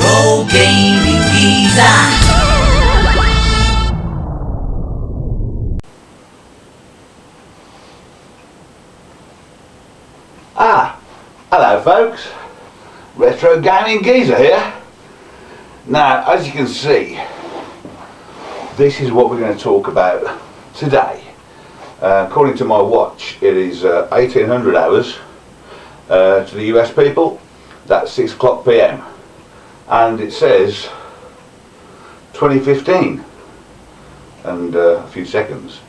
Retro Gaming Geezer. Hello folks, Retro Gaming Geezer here. Now, as you can see, this is what we're going to talk about today. According to my watch, it is 1800 hours to the US people. That's 6 o'clock PM, and it says 2015 and a few seconds.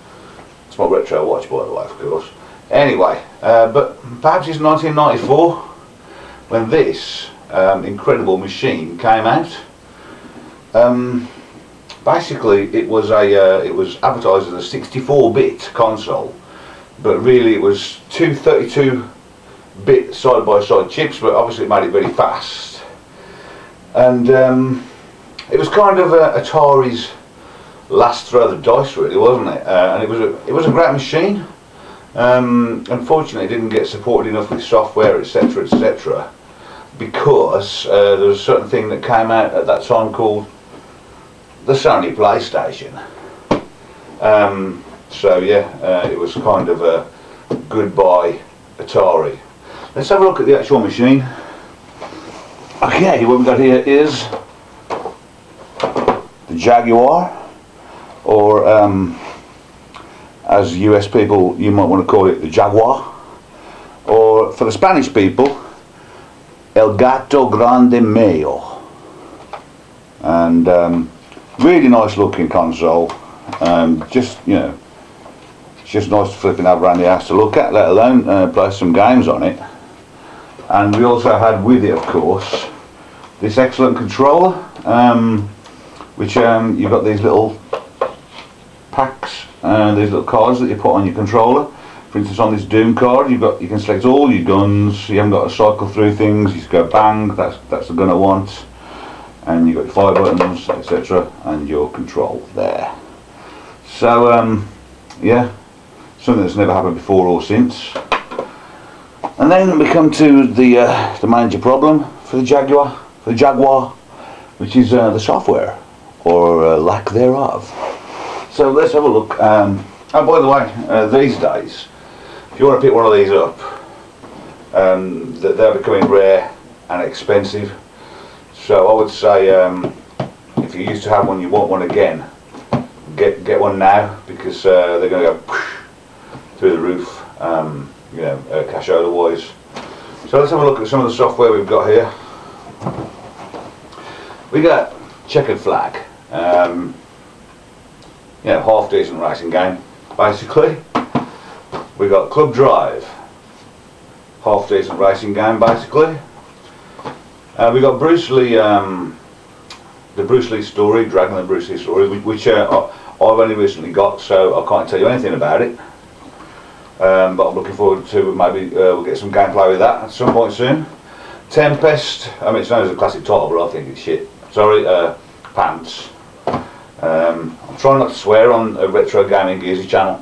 It's my retro watch, by the way, of course. Anyway, but perhaps it's 1994 when this incredible machine came out. Basically, it was advertised as a 64-bit console, but really it was two 32-bit side-by-side chips, but obviously it made it very fast. And it was kind of Atari's last throw of the dice, really, wasn't it? And it was a great machine. Unfortunately, it didn't get supported enough with software, etc., etc., because there was a certain thing that came out at that time called the Sony PlayStation. So yeah, it was kind of a goodbye Atari. Let's have a look at the actual machine. Okay, what we've got here is the Jaguar, or as US people you might want to call it, the Jaguar, or for the Spanish people, El Gato Grande Mayo. And really nice looking console. Just, you know, it's just nice to flip and have around the house to look at, let alone play some games on it. And we also had with it, of course, this excellent controller, which you've got these little packs, these little cards that you put on your controller. For instance, on this Doom card, you can select all your guns. You haven't got to cycle through things. You just go bang. That's the gun I want. And you've got your fire buttons, etc., and your control there. So yeah, something that's never happened before or since. And then we come to the major problem for the Jaguar, which is the software, or lack thereof. So let's have a look. Oh, by the way, these days, if you want to pick one of these up, they're becoming rare and expensive. So I would say, if you used to have one, you want one again. Get one now, because they're going to go through the roof. You know, cash otherwise. So let's have a look at some of the software we've got here. We got Checkered Flag. You know, half decent racing game, basically. We got Club Drive, half decent racing game, basically. We got Bruce Lee, the Bruce Lee story, Dragon the Bruce Lee story, which I've only recently got, so I can't tell you anything about it. But I'm looking forward to maybe we'll get some gameplay with that at some point soon. Tempest, I mean, it's known as a classic title, but I think it's shit. Sorry, Pants. I'm trying not to swear on a Retro Gaming Geezer channel,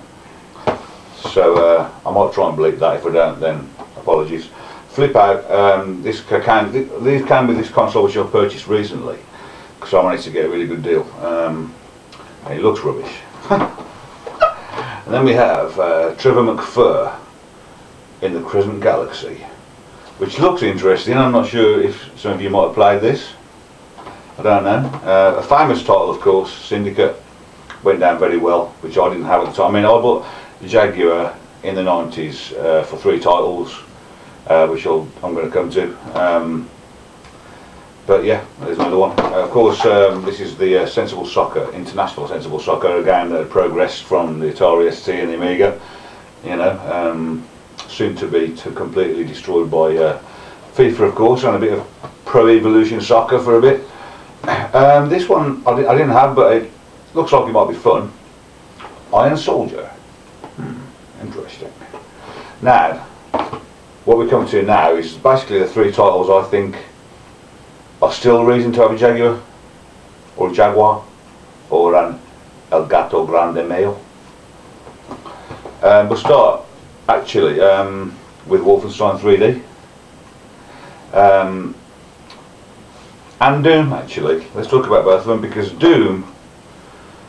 so I might try and bleep that. If I don't, then apologies. Flip out. These came with this console, which I purchased recently because I wanted to get a really good deal, and it looks rubbish. And then we have Trevor McFur in the Crescent Galaxy, which looks interesting. I'm not sure if some of you might have played this. I don't know. A famous title, of course, Syndicate, went down very well, which I didn't have at the time. I mean, I bought the Jaguar in the 90s for 3 titles, which I'm going to come to. But yeah, there's another one. Of course, this is the Sensible Soccer, International Sensible Soccer, a game that had progressed from the Atari ST and the Amiga. You know, soon to be completely destroyed by FIFA, of course, and a bit of Pro Evolution Soccer for a bit. This one I didn't have, but it looks like it might be fun. Iron Soldier. Interesting. Now, what we're coming to now is basically the 3 titles I think are still a reason to have a Jaguar, or a Jaguar, or an El Gato Grande Mayo. We'll start actually with Wolfenstein 3D. and Doom actually. Let's talk about both of them, because Doom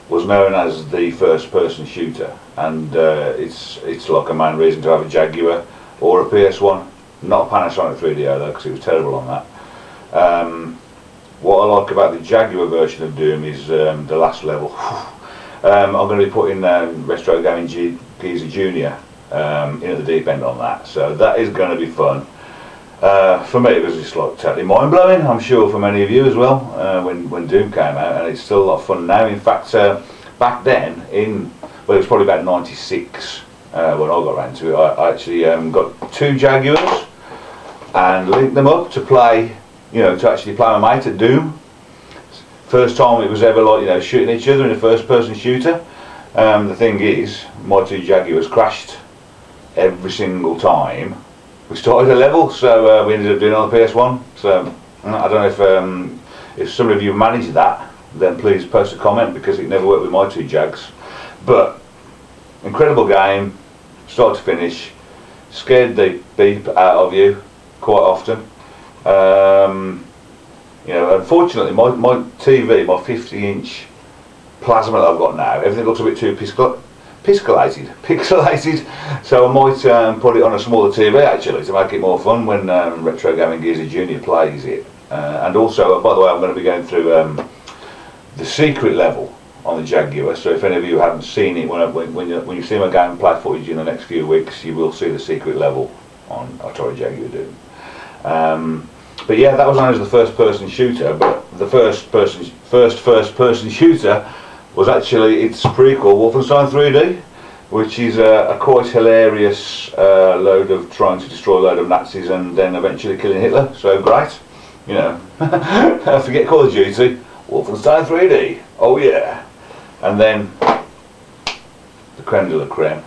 was known as the first person shooter, and it's like a main reason to have a Jaguar or a PS1, not a Panasonic 3DO though, because it was terrible on that. What I like about the Jaguar version of Doom is the last level. I'm going to be putting Retro Gaming Geezer Jr. Into the deep end on that, so that is going to be fun. For me it was just like totally mind-blowing, I'm sure for many of you as well, when Doom came out, and it's still a lot of fun now. In fact, back then, well, it was probably about 96 when I got around to it, I actually got 2 Jaguars and linked them up to play, to actually play my mate at Doom. First time it was ever like, shooting each other in a first person shooter. The thing is, my 2 Jaguars crashed every single time we started a level, so we ended up doing it on the PS1. So I don't know if some of you managed that, then please post a comment, because it never worked with my 2 Jags. But incredible game, start to finish, scared the beep out of you quite often. Unfortunately my TV, my 50-inch plasma that I've got now, everything looks a bit too pixelated, so I might put it on a smaller TV actually to make it more fun when Retro Gaming Geezer Jr. plays it. And also, by the way, I'm going to be going through the secret level on the Jaguar, so if any of you haven't seen it, when you see my gameplay footage in the next few weeks, you will see the secret level on Atari Jaguar Doom. But yeah, that was known as the first person shooter, but the first first person shooter was actually its prequel, Wolfenstein 3D, which is a quite hilarious load of trying to destroy a load of Nazis and then eventually killing Hitler. So great, forget Call of Duty, Wolfenstein 3D, oh yeah. And then the creme de la creme.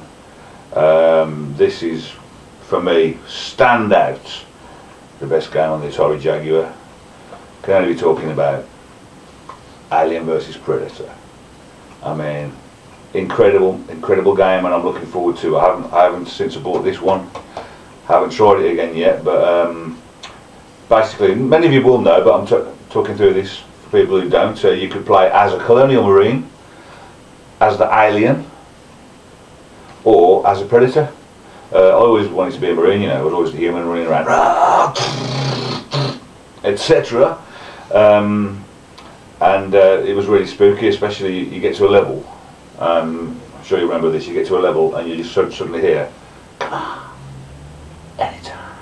This is, for me, standout, the best game on the Atari Jaguar. Can only be talking about Alien vs Predator. I mean, incredible game, and I'm looking forward to. I haven't since I bought this one. Haven't tried it again yet, but basically, many of you will know. But I'm talking through this for people who don't. You could play as a colonial marine, as the alien, or as a predator. I always wanted to be a marine. I was always the human running around, etc. And it was really spooky, especially you get to a level, I'm sure you remember this, you get to a level and you just suddenly hear, come on, anytime.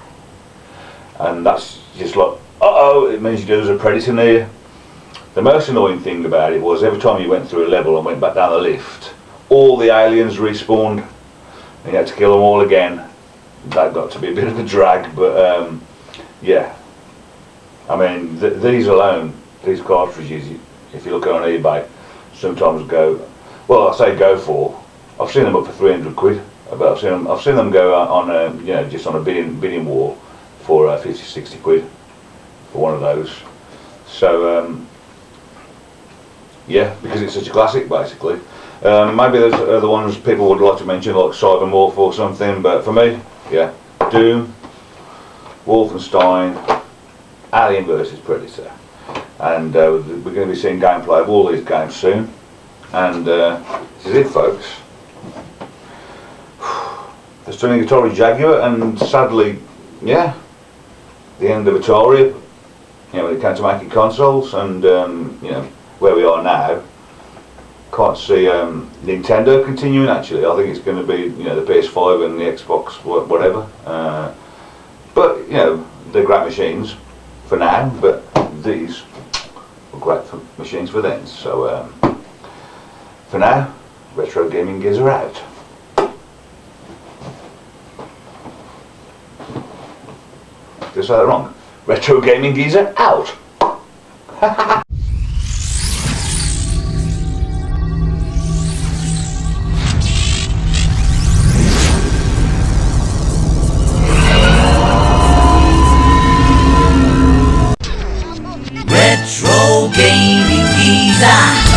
And that's just like, uh-oh, it means there's a predator near you. The most annoying thing about it was every time you went through a level and went back down the lift, all the aliens respawned and you had to kill them all again. That got to be a bit of a drag, but yeah. I mean, these alone, these cartridges, if you look on eBay, sometimes go, well, I say go for, I've seen them up for 300 quid, but I've seen them go on just on a bidding war for 50, 60 quid for one of those. So yeah, because it's such a classic basically. Maybe there's other ones people would like to mention, like Cybermorph or something, but for me, yeah, Doom, Wolfenstein, Alien vs Predator. And we're going to be seeing gameplay of all these games soon. And this is it, folks. The stunning Atari Jaguar, and sadly, yeah, the end of Atari. When it came to making consoles, and where we are now. Can't see Nintendo continuing. Actually, I think it's going to be the PS5 and the Xbox, whatever. But they're great machines for now. But these were great machines for then. So for now, Retro Gaming Geezer out. Did I say that wrong? Retro Gaming Geezer out. Retro Gaming Geezer.